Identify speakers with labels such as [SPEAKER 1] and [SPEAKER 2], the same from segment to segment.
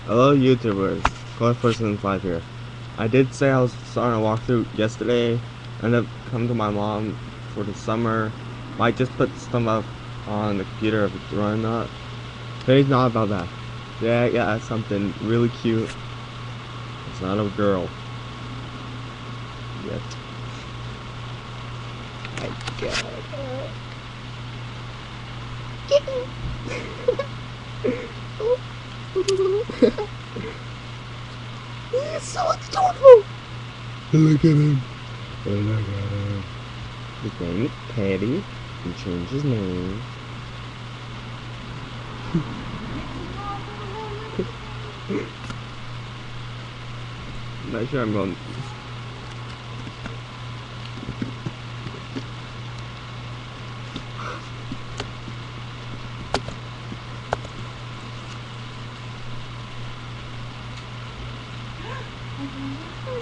[SPEAKER 1] Hello YouTubers, Person5 here. I did say I was starting a walkthrough yesterday. Ended up coming to my mom for the summer. Might just put some up on the computer if it's running not. Today's not about that. Yeah, yeah, something really cute. It's not a girl. Yet. I got it. He's so adorable! Look at him. Look at him. His name is Patty. He changed his name. I'm not sure I'm going.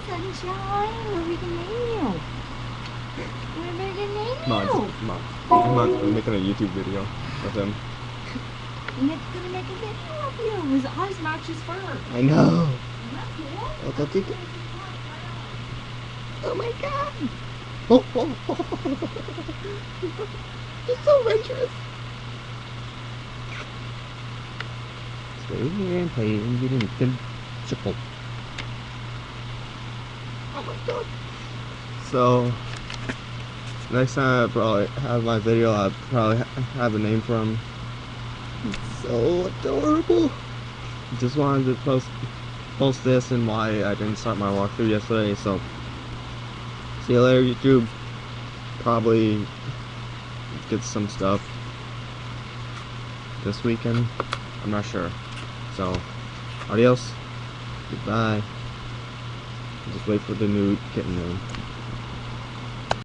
[SPEAKER 2] Sunshine, what are we gonna name you? What are we gonna name
[SPEAKER 1] Mom, I'm making a YouTube video of him.
[SPEAKER 2] You're gonna make a video of you. His eyes match his fur.
[SPEAKER 1] I know.
[SPEAKER 2] Oh,
[SPEAKER 1] Oh my god. Oh, oh, oh. He's so adventurous. Stay here and play and get in triple. Oh my god. So next time I probably have my video, I'll probably have a name for him. He's so adorable. Just wanted to post this and why I didn't start my walkthrough yesterday. So see you later, YouTube. Probably get some stuff this weekend. I'm not sure. So adios. Goodbye. Just wait for the new kitten name.